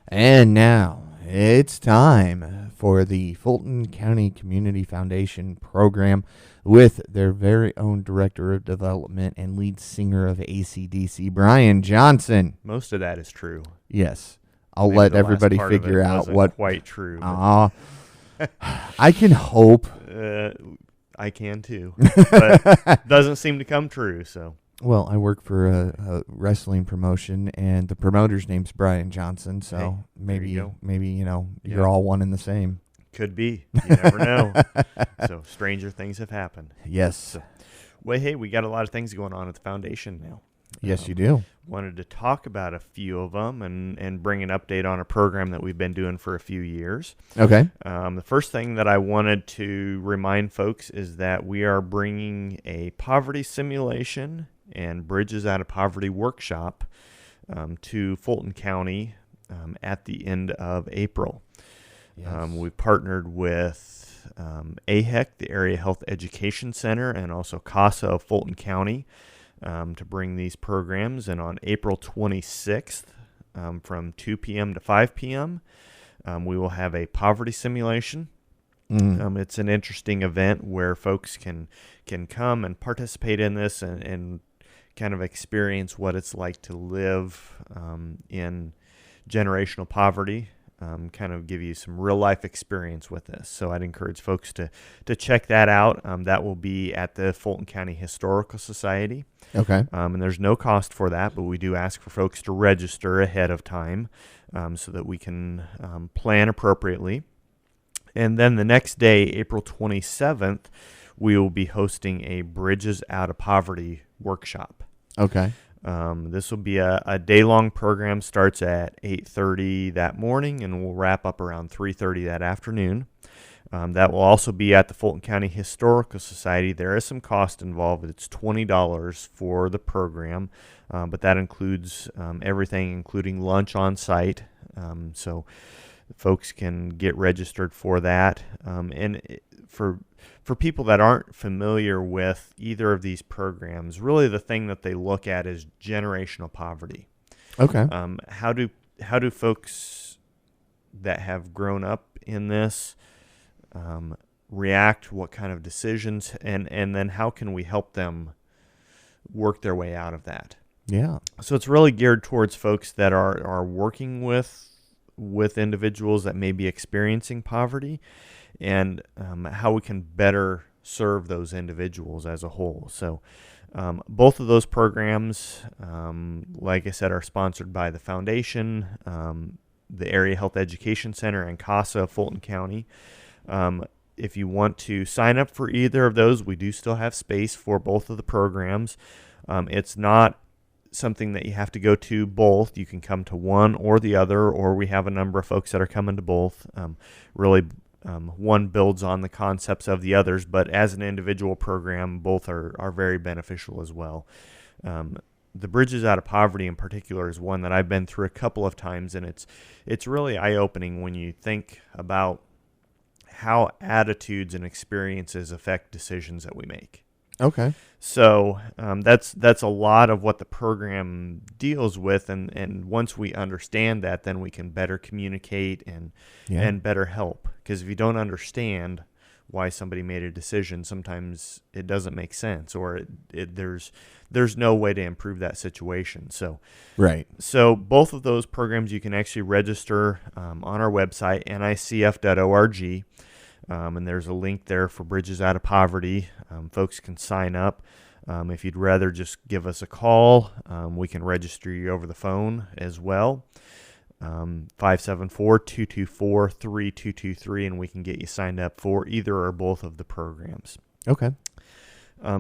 And now it's time for the Fulton County Community Foundation program with their very own Director of Development and lead singer of AC/DC, Brian Johnson. Most of that is true. Yes, I'll Maybe let the last everybody part of figure it out wasn't what. quite true. Ah, I can hope. I can too, but doesn't seem to come true. So Well, I work for a wrestling promotion, and the promoter's name's Brian Johnson. So Hey, there you go. maybe Yeah. you're all one and the same. Could be. You never know. So stranger things have happened. Yes, So, well, hey, we got a lot of things going on at the foundation now. yes, you do. Wanted to talk about a few of them and bring an update on a program that we've been doing for a few years. Okay. The first thing that I wanted to remind folks is that we are bringing a poverty simulation and Bridges Out of Poverty workshop to Fulton County at the end of April. Yes. We've partnered with AHEC, the Area Health Education Center, and also CASA of Fulton County to bring these programs. And on April 26th, from 2 p.m. to 5 p.m., we will have a poverty simulation. It's an interesting event where folks can come and participate in this and kind of experience what it's like to live in generational poverty. Kind of give you some real life experience with this. So I'd encourage folks to check that out. That will be at the Fulton County Historical Society. Okay. And there's no cost for that, but we do ask for folks to register ahead of time so that we can plan appropriately. And then the next day, April 27th, we will be hosting a Bridges Out of Poverty workshop. Okay. This will be a day-long program, starts at 8:30 that morning and will wrap up around 3:30 that afternoon. That will also be at the Fulton County Historical Society. There is some cost involved. It's $20 for the program, but that includes everything, including lunch on site. So folks can get registered for that. For people that aren't familiar with either of these programs, really the thing that they look at is generational poverty. Okay. How do folks that have grown up in this react? What kind of decisions, and then how can we help them work their way out of that? Yeah. So it's really geared towards folks that are working with individuals that may be experiencing poverty, and how we can better serve those individuals as a whole. So both of those programs, like I said, are sponsored by the foundation, the Area Health Education Center, and CASA of Fulton County. If you want to sign up for either of those, we do still have space for both of the programs. It's not something that you have to go to both. You can come to one or the other, or we have a number of folks that are coming to both. One builds on the concepts of the others, but as an individual program, both are very beneficial as well. The Bridges Out of Poverty in particular is one that I've been through a couple of times, and it's really eye-opening when you think about how attitudes and experiences affect decisions that we make. Okay. So that's a lot of what the program deals with, and once we understand that, then we can better communicate and better help. Because if you don't understand why somebody made a decision, sometimes it doesn't make sense, or there's no way to improve that situation. So Right. So both of those programs you can actually register on our website, nicf.org. And there's a link there for Bridges Out of Poverty. Folks can sign up. If you'd rather just give us a call, we can register you over the phone as well. 574-224-3223, and we can get you signed up for either or both of the programs. Okay.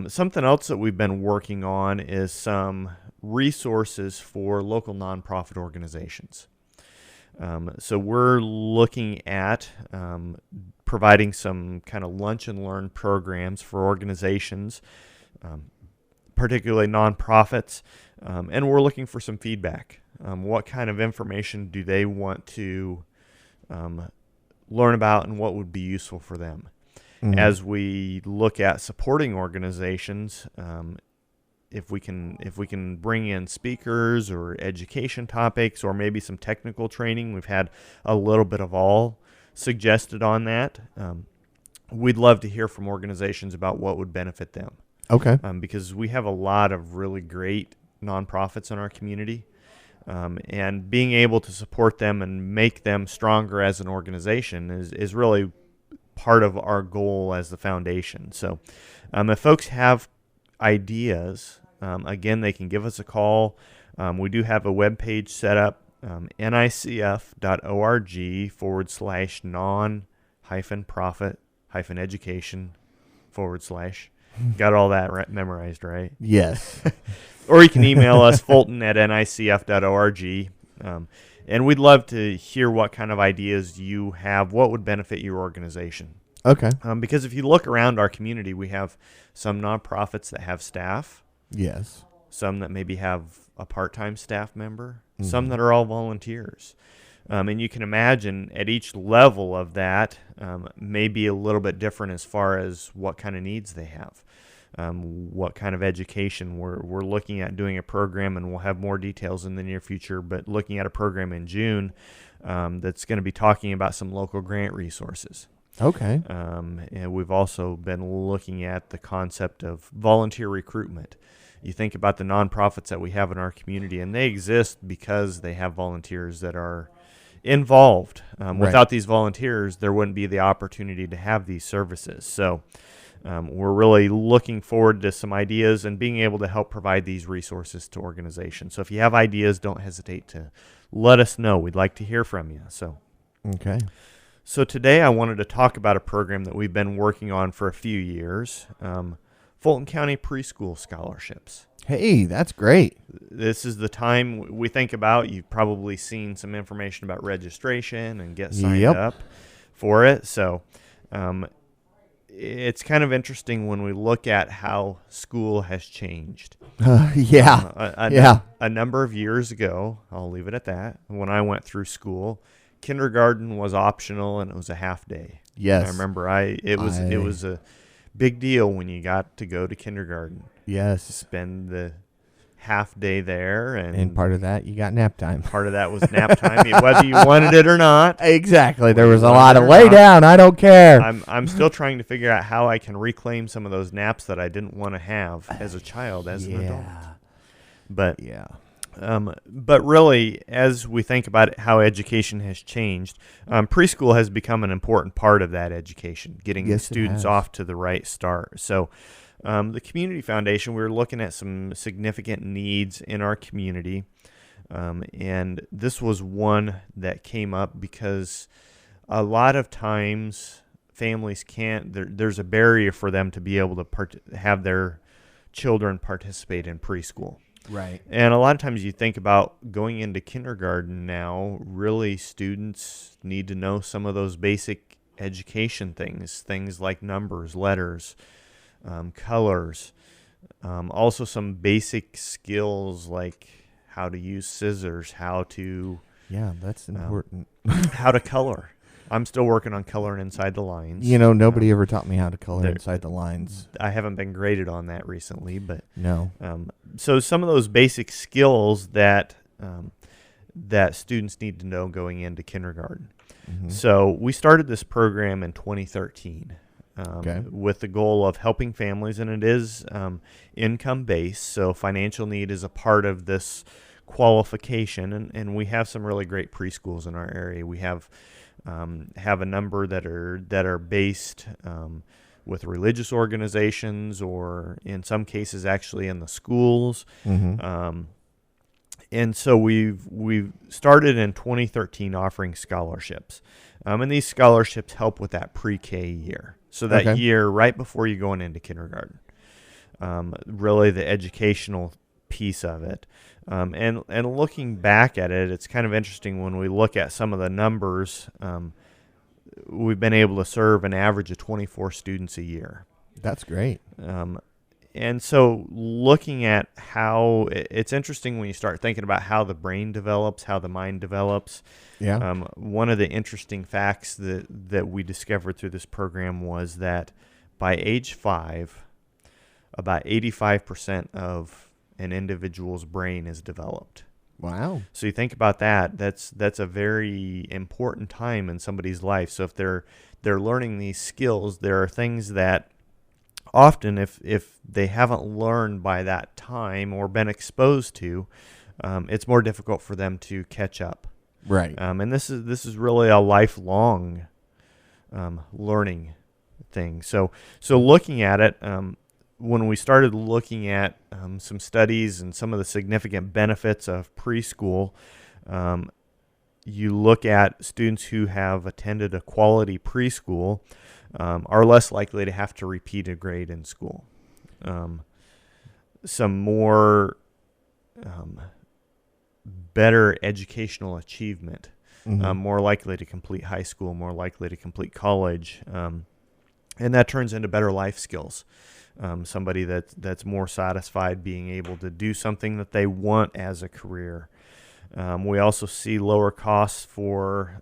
Something else that we've been working on is some resources for local nonprofit organizations. So we're looking at providing some kind of lunch and learn programs for organizations, particularly nonprofits, and we're looking for some feedback. What kind of information do they want to learn about, and what would be useful for them? Mm-hmm. As we look at supporting organizations, if we can bring in speakers or education topics or maybe some technical training, we've had a little bit of all suggested on that. We'd love to hear from organizations about what would benefit them. Okay. Because we have a lot of really great nonprofits in our community, and being able to support them and make them stronger as an organization is really part of our goal as the foundation. So if folks have ideas, again, they can give us a call. We do have a web page set up, nicf.org/non-profit-education/ Got all that memorized, right? Yes. Or you can email us, fulton@nicf.org. And we'd love to hear what kind of ideas you have, what would benefit your organization. Okay. Because if you look around our community, we have some nonprofits that have staff, Yes. some that maybe have a part-time staff member, some that are all volunteers. And you can imagine at each level of that may be a little bit different as far as what kind of needs they have, what kind of education. We're looking at doing a program, and we'll have more details in the near future, but looking at a program in June that's going to be talking about some local grant resources. Okay. And we've also been looking at the concept of volunteer recruitment. You think about the nonprofits that we have in our community, and they exist because they have volunteers that are involved. Without these volunteers, there wouldn't be the opportunity to have these services. So we're really looking forward to some ideas and being able to help provide these resources to organizations. So if you have ideas, don't hesitate to let us know. We'd like to hear from you. Okay. So today I wanted to talk about a program that we've been working on for a few years, Fulton County Preschool Scholarships. Hey, that's great. This is the time we think about. You've probably seen some information about registration and get signed up for it. So it's kind of interesting when we look at how school has changed. A number of years ago, I'll leave it at that, when I went through school, kindergarten was optional and it was a half day. Yes. I remember it was a big deal when you got to go to kindergarten. Yes. Spend the half day there, and part of that you got nap time. Part of that was nap time, whether you wanted it or not. Exactly. There was a lot of lay down. I don't care. I'm still trying to figure out how I can reclaim some of those naps that I didn't want to have as a child, as an adult. But but really, as we think about it, how education has changed, preschool has become an important part of that education, getting the students off to the right start. So the Community Foundation, we were looking at some significant needs in our community, and this was one that came up because a lot of times families can't, there's a barrier for them to be able to have their children participate in preschool. Right. And a lot of times you think about going into kindergarten now, really students need to know some of those basic education things like numbers, letters, colors, also some basic skills like how to use scissors, how to... Yeah, that's important. How to color. I'm still working on coloring inside the lines. Nobody ever taught me how to color inside the lines. I haven't been graded on that recently, but no. So some of those basic skills that that students need to know going into kindergarten. Mm-hmm. So we started this program in 2013 with the goal of helping families, and it is income-based, so financial need is a part of this qualification, and we have some really great preschools in our area. We have a number that are based with religious organizations, or in some cases actually in the schools. Mm-hmm. And so we've started in 2013 offering scholarships, and these scholarships help with that pre-K year. So that year right before you're going into kindergarten, really the educational piece of it. And looking back at it, it's kind of interesting when we look at some of the numbers. We've been able to serve an average of 24 students a year. That's great. And so looking at how it's interesting when you start thinking about how the brain develops, how the mind develops. Yeah. One of the interesting facts that we discovered through this program was that by age 5, about 85% of an individual's brain is developed. Wow. So you think about that. That's a very important time in somebody's life. So if they're learning these skills, there are things that often, if they haven't learned by that time or been exposed to, it's more difficult for them to catch up. Right. And this is really a lifelong learning thing. So looking at it, when we started looking at some studies and some of the significant benefits of preschool, you look at students who have attended a quality preschool are less likely to have to repeat a grade in school. Some more better educational achievement, more likely to complete high school, more likely to complete college, and that turns into better life skills. Somebody that's more satisfied being able to do something that they want as a career. We also see lower costs for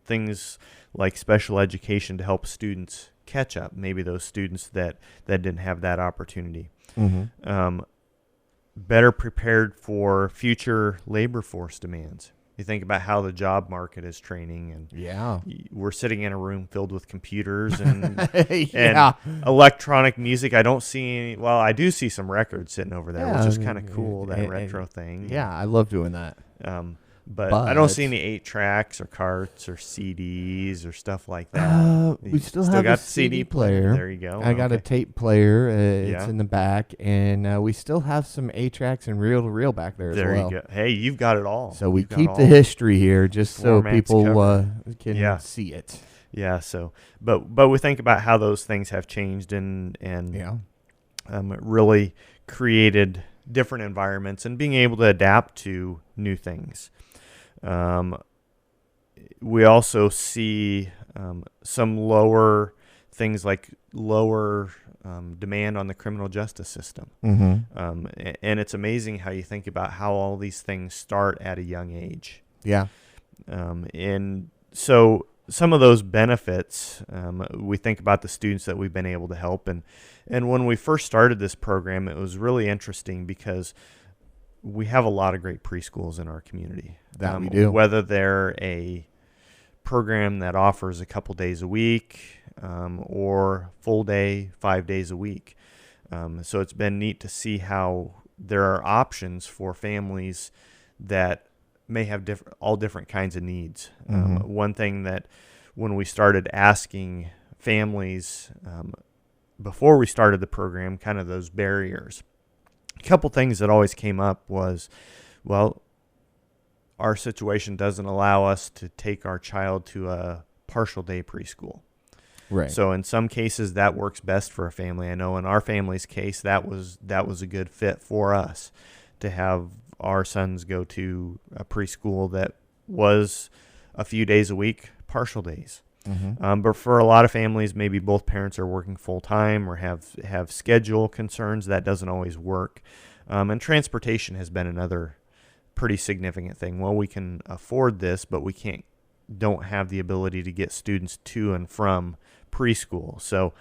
things like special education to help students catch up, maybe those students that didn't have that opportunity. Better prepared for future labor force demands. You think about how the job market is training, and we're sitting in a room filled with computers and and electronic music. I don't see any. Well, I do see some records sitting over there, which is kind of cool. That retro thing. Yeah, I love doing that. But I don't see any 8-tracks or carts or CDs or stuff like that. We still have got a CD player. There you go. I got a tape player. It's in the back, and we still have some 8-tracks and reel-to-reel back there as well. There you go. Hey, you've got it all. So we keep the history here just so people can see it. Yeah. So, but we think about how those things have changed and really created different environments and being able to adapt to new things. We also see some lower things like lower demand on the criminal justice system. And it's amazing how you think about how all these things start at a young age. Yeah. And so some of those benefits, we think about the students that we've been able to help. And when we first started this program, it was really interesting because we have a lot of great preschools in our community. That we do. Whether they're a program that offers a couple days a week or full day, 5 days a week. So it's been neat to see how there are options for families that may have all different kinds of needs. One thing that when we started asking families before we started the program, kind of those barriers, a couple things that always came up was, well, our situation doesn't allow us to take our child to a partial day preschool. Right. So in some cases that works best for a family. I know in our family's case that was a good fit for us to have our sons go to a preschool that was a few days a week, partial days. But for a lot of families, maybe both parents are working full time or have schedule concerns. That doesn't always work. And transportation has been another pretty significant thing. Well, we can afford this, but we don't have the ability to get students to and from preschool. So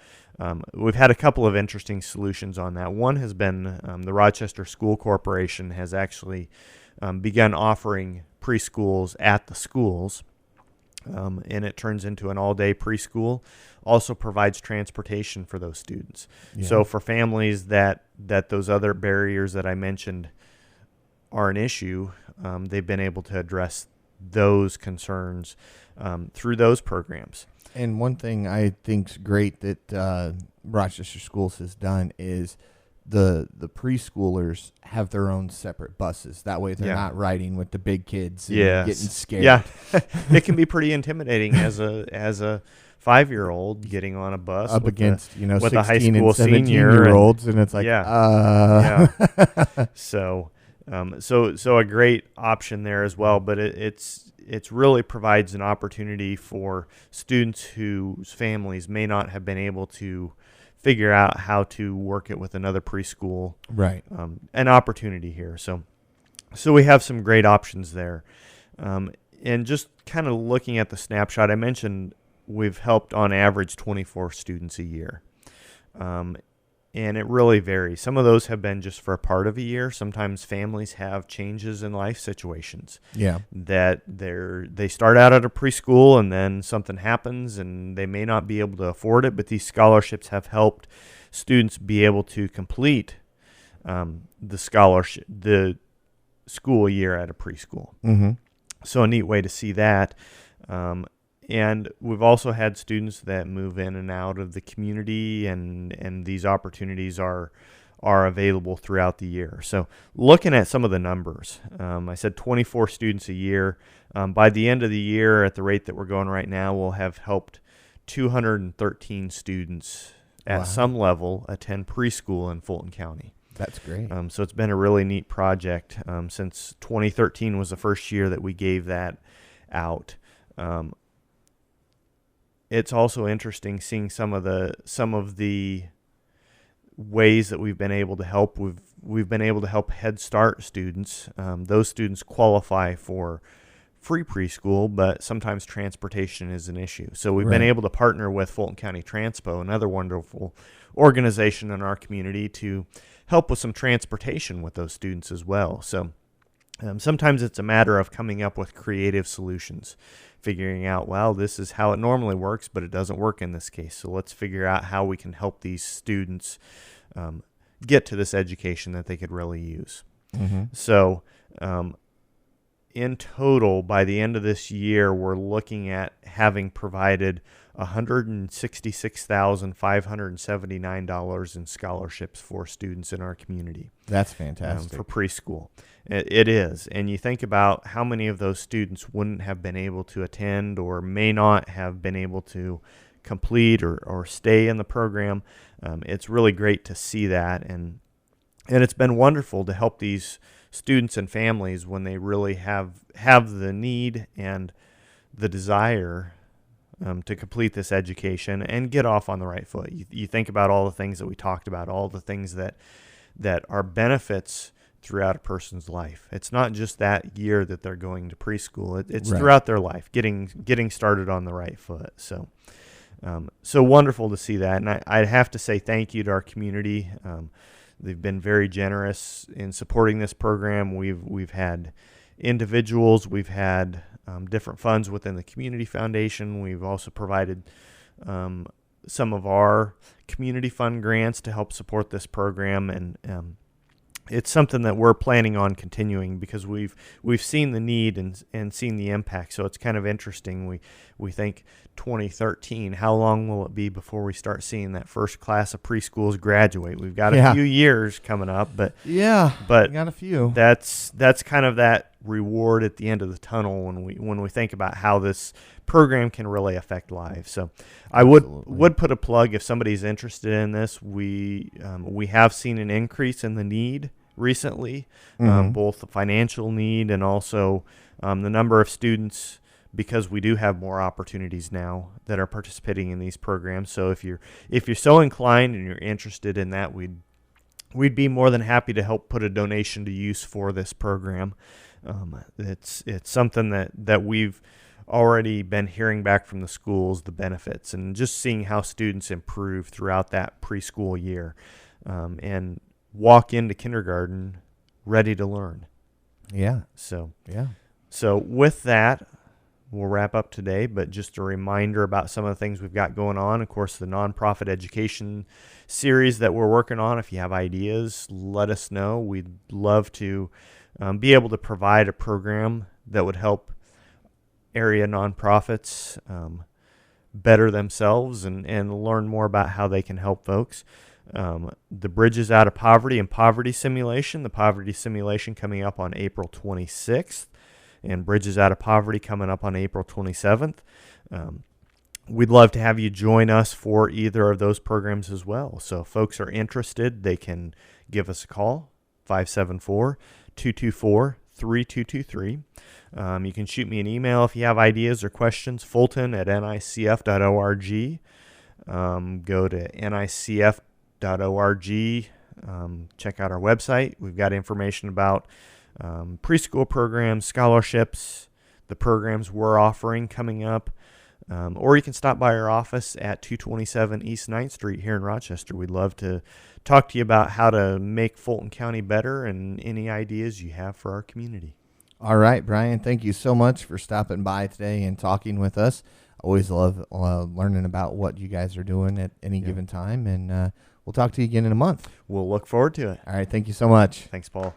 we've had a couple of interesting solutions on that. One has been the Rochester School Corporation has actually begun offering preschools at the schools. And it turns into an all-day preschool, also provides transportation for those students. Yeah. So for families that those other barriers that I mentioned are an issue, they've been able to address those concerns through those programs. And one thing I think's great that Rochester Schools has done is the preschoolers have their own separate buses. That way they're not riding with the big kids and getting scared. Yeah. It can be pretty intimidating as a 5-year-old getting on a bus up against, with 16 a high school and 17-year-olds, and it's like So a great option there as well, but it's really provides an opportunity for students whose families may not have been able to figure out how to work it with another preschool. Right. An opportunity here. So we have some great options there. And just kind of looking at the snapshot, I mentioned we've helped on average 24 students a year. and it really varies. Some of those have been just for a part of a year. Sometimes families have changes in life situations. Yeah. That they start out at a preschool and then something happens and they may not be able to afford it, but these scholarships have helped students be able to complete the school year at a preschool. Mm-hmm. So a neat way to see that. And we've also had students that move in and out of the community, and these opportunities are available throughout the year. So looking at some of the numbers, I said 24 students a year. By the end of the year, at the rate that we're going right now, we'll have helped 213 students at some level attend preschool in Fulton County. That's great. So it's been a really neat project. Since 2013 was the first year that we gave that out. It's also interesting seeing some of the ways that we've been able to help. We've been able to help Head Start students. Those students qualify for free preschool, but sometimes transportation is an issue. So we've been able to partner with Fulton County Transpo, another wonderful organization in our community, to help with some transportation with those students as well. So sometimes it's a matter of coming up with creative solutions, figuring out, well, this is how it normally works, but it doesn't work in this case. So let's figure out how we can help these students get to this education that they could really use. Mm-hmm. So in total, by the end of this year, we're looking at having provided $166,579 in scholarships for students in our community. That's fantastic. For preschool. It is. And you think about how many of those students wouldn't have been able to attend or may not have been able to complete or stay in the program. It's really great to see that. And it's been wonderful to help these students and families when they really have the need and the desire to complete this education and get off on the right foot. You think about all the things that we talked about, all the things that are benefits throughout a person's life. It's not just that year that they're going to preschool. It's throughout their life, getting started on the right foot. So wonderful to see that. And I'd have to say thank you to our community. They've been very generous in supporting this program. We've had individuals, we've had different funds within the community foundation. We've also provided some of our community fund grants to help support this program, and it's something that we're planning on continuing because we've seen the need and seen the impact. So it's kind of interesting. We think 2013, how long will it be before we start seeing that first class of preschools graduate? We've got a few years coming up, but we got a few. That's kind of that reward at the end of the tunnel when we think about how this program can really affect lives. So I would put a plug if somebody's interested in this. We have seen an increase in the need recently, both the financial need and also the number of students, because we do have more opportunities now that are participating in these programs. So if you're so inclined and you're interested in that, we'd be more than happy to help put a donation to use for this program. It's something that we've already been hearing back from the schools, the benefits, and just seeing how students improve throughout that preschool year and walk into kindergarten ready to learn. Yeah. So Yeah. So with that, we'll wrap up today, but just a reminder about some of the things we've got going on. Of course, the nonprofit education series that we're working on. If you have ideas, let us know. We'd love to be able to provide a program that would help area nonprofits better themselves and learn more about how they can help folks. The Bridges Out of Poverty and Poverty Simulation. The Poverty Simulation coming up on April 26th. And Bridges Out of Poverty coming up on April 27th. We'd love to have you join us for either of those programs as well. So if folks are interested, they can give us a call, 574-224-3223. You can shoot me an email if you have ideas or questions, fulton@nicf.org. Go to nicf.org. Check out our website. We've got information about preschool programs, scholarships, the programs we're offering coming up. Or you can stop by our office at 227 East 9th Street here in Rochester. We'd love to talk to you about how to make Fulton County better and any ideas you have for our community. All right, Brian, thank you so much for stopping by today and talking with us. Always love learning about what you guys are doing at any given time, and we'll talk to you again in a month. We'll look forward to it. All right, thank you so much. Thanks, Paul.